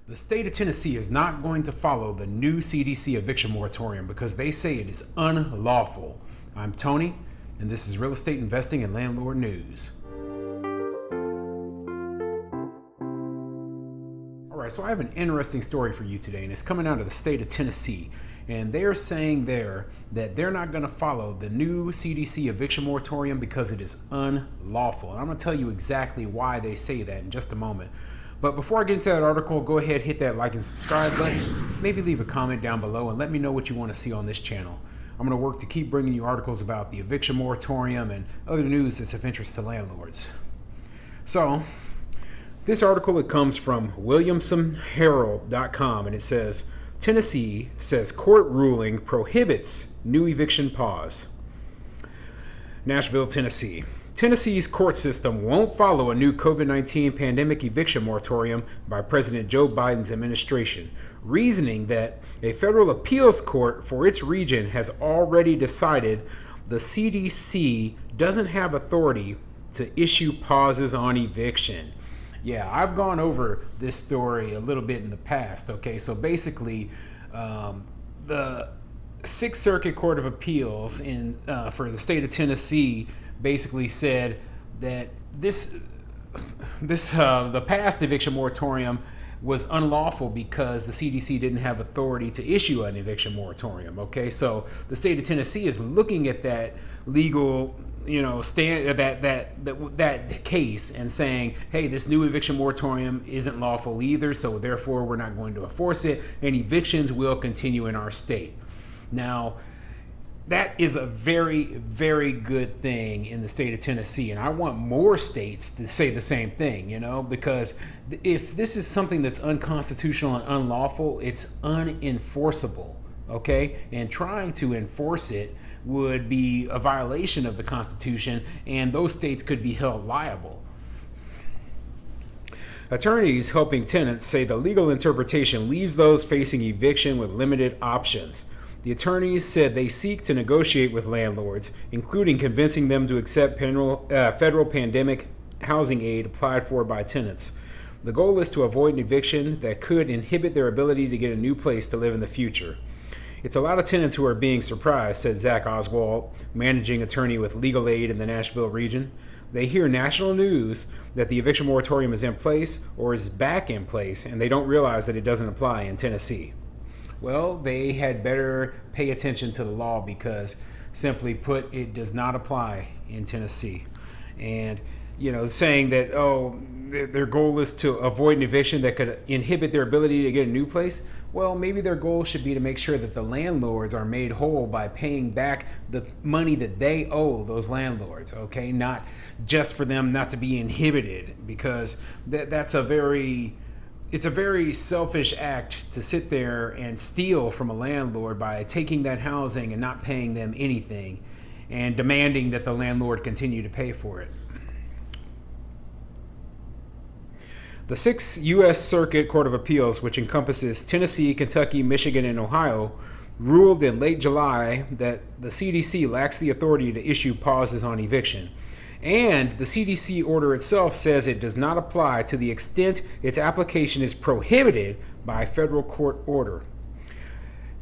The state of Tennessee is not going to follow the new CDC eviction moratorium because they say it is unlawful. I'm Tony, and this is Real Estate Investing and Landlord News. All right, so I have an interesting story for you today, and it's coming out of the state of Tennessee. And they're saying there that they're not going to follow the new CDC eviction moratorium because it is unlawful. And I'm going to tell you exactly why they say that in just a moment. But before I get into that article, go ahead, hit that like and subscribe button. Maybe leave a comment down below and let me know what you want to see on this channel. I'm going to work to keep bringing you articles about the eviction moratorium and other news that's of interest to landlords. So, this article, it comes from WilliamsonHerald.com, and it says, Tennessee says court ruling prohibits new eviction pause. Nashville, Tennessee. Tennessee's court system won't follow a new COVID-19 pandemic eviction moratorium by President Joe Biden's administration, reasoning that a federal appeals court for its region has already decided the CDC doesn't have authority to issue pauses on eviction. Yeah, I've gone over this story a little bit in the past, okay? So basically, the Sixth Circuit Court of Appeals for the state of Tennessee basically said that the past eviction moratorium was unlawful because the CDC didn't have authority to issue an eviction moratorium. Okay, so the state of Tennessee is looking at that legal, that case and saying, hey, this new eviction moratorium isn't lawful either, so therefore we're not going to enforce it, and evictions will continue in our state. Now, that is a very, very good thing in the state of Tennessee. And I want more states to say the same thing, because if this is something that's unconstitutional and unlawful, it's unenforceable, okay? And trying to enforce it would be a violation of the Constitution, and those states could be held liable. Attorneys helping tenants say the legal interpretation leaves those facing eviction with limited options. The attorneys said they seek to negotiate with landlords, including convincing them to accept federal pandemic housing aid applied for by tenants. The goal is to avoid an eviction that could inhibit their ability to get a new place to live in the future. It's a lot of tenants who are being surprised, said Zach Oswald, managing attorney with Legal Aid in the Nashville region. They hear national news that the eviction moratorium is in place or is back in place, and they don't realize that it doesn't apply in Tennessee. Well, they had better pay attention to the law because, simply put, it does not apply in Tennessee. And, saying that, their goal is to avoid an eviction that could inhibit their ability to get a new place, well, maybe their goal should be to make sure that the landlords are made whole by paying back the money that they owe those landlords, okay? Not just for them not to be inhibited, because it's a very selfish act to sit there and steal from a landlord by taking that housing and not paying them anything and demanding that the landlord continue to pay for it. The Sixth U.S. Circuit Court of Appeals, which encompasses Tennessee, Kentucky, Michigan, and Ohio, ruled in late July that the CDC lacks the authority to issue pauses on eviction. And the CDC order itself says it does not apply to the extent its application is prohibited by federal court order.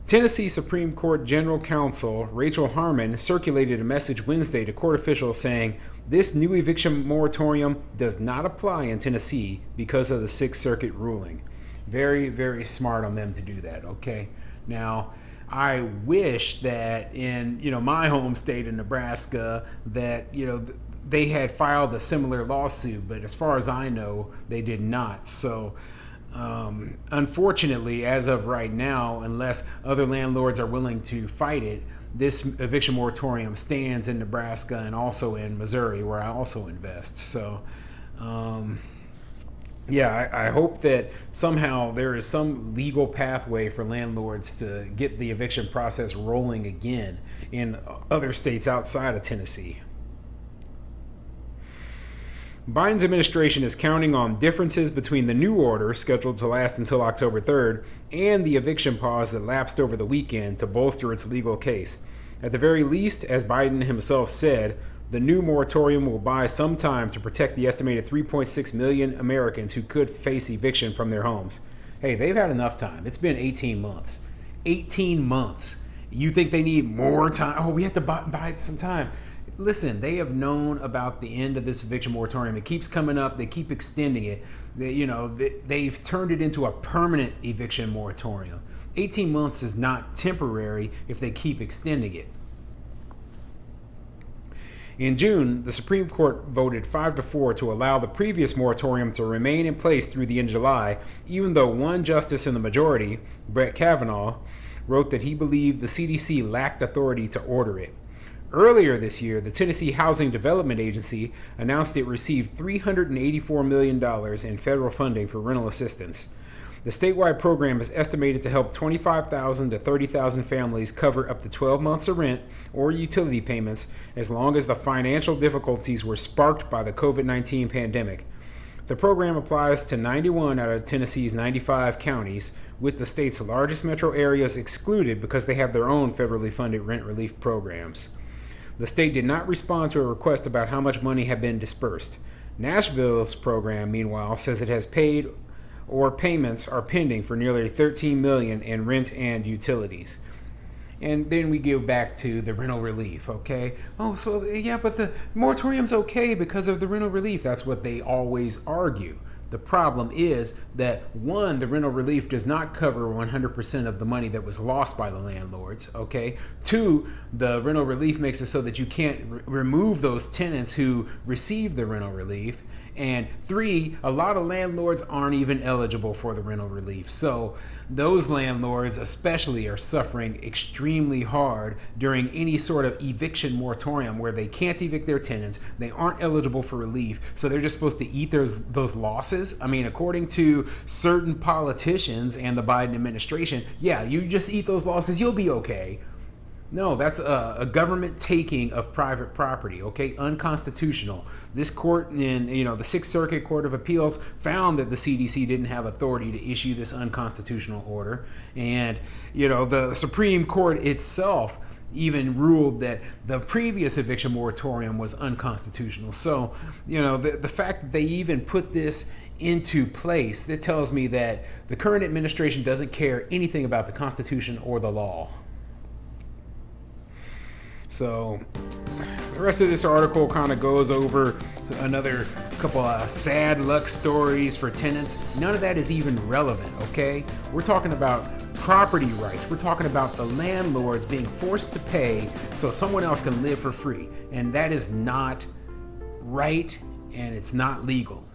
Tennessee Supreme Court General Counsel Rachel Harmon circulated a message Wednesday to court officials saying this new eviction moratorium does not apply in Tennessee because of the Sixth Circuit ruling. Very, very smart on them to do that, okay? Now, I wish that in, my home state of Nebraska that, they had filed a similar lawsuit, but as far as I know, they did not. So, unfortunately, as of right now, unless other landlords are willing to fight it, this eviction moratorium stands in Nebraska and also in Missouri, where I also invest. So, I hope that somehow there is some legal pathway for landlords to get the eviction process rolling again in other states outside of Tennessee. Biden's administration is counting on differences between the new order, scheduled to last until October 3rd, and the eviction pause that lapsed over the weekend to bolster its legal case. At the very least, as Biden himself said, the new moratorium will buy some time to protect the estimated 3.6 million Americans who could face eviction from their homes. Hey, they've had enough time. It's been 18 months. 18 months. You think they need more time? Oh, we have to buy some time. Listen, they have known about the end of this eviction moratorium. It keeps coming up. They keep extending it. They've turned it into a permanent eviction moratorium. 18 months is not temporary if they keep extending it. In June, the Supreme Court voted 5-4 to allow the previous moratorium to remain in place through the end of July, even though one justice in the majority, Brett Kavanaugh, wrote that he believed the CDC lacked authority to order it. Earlier this year, the Tennessee Housing Development Agency announced it received $384 million in federal funding for rental assistance. The statewide program is estimated to help 25,000 to 30,000 families cover up to 12 months of rent or utility payments as long as the financial difficulties were sparked by the COVID-19 pandemic. The program applies to 91 out of Tennessee's 95 counties, with the state's largest metro areas excluded because they have their own federally funded rent relief programs. The state did not respond to a request about how much money had been dispersed. Nashville's program, meanwhile, says it has paid or payments are pending for nearly $13 million in rent and utilities. And then we go back to the rental relief, okay? Oh, so yeah, but the moratorium's okay because of the rental relief. That's what they always argue. The problem is that, one, the rental relief does not cover 100% of the money that was lost by the landlords, okay? Two, the rental relief makes it so that you can't remove those tenants who receive the rental relief. And three, a lot of landlords aren't even eligible for the rental relief. So those landlords especially are suffering extremely hard during any sort of eviction moratorium where they can't evict their tenants, they aren't eligible for relief, so they're just supposed to eat those losses. I mean, according to certain politicians and the Biden administration, yeah, you just eat those losses, you'll be okay. No, that's a government taking of private property, okay? Unconstitutional. This court in, the Sixth Circuit Court of Appeals found that the CDC didn't have authority to issue this unconstitutional order. And, the Supreme Court itself even ruled that the previous eviction moratorium was unconstitutional. So, the fact that they even put this into place, that tells me that the current administration doesn't care anything about the Constitution or the law. So the rest of this article kind of goes over another couple of sad luck stories for tenants. None of that is even relevant, okay? We're talking about property rights. We're talking about the landlords being forced to pay so someone else can live for free. And that is not right, and it's not legal.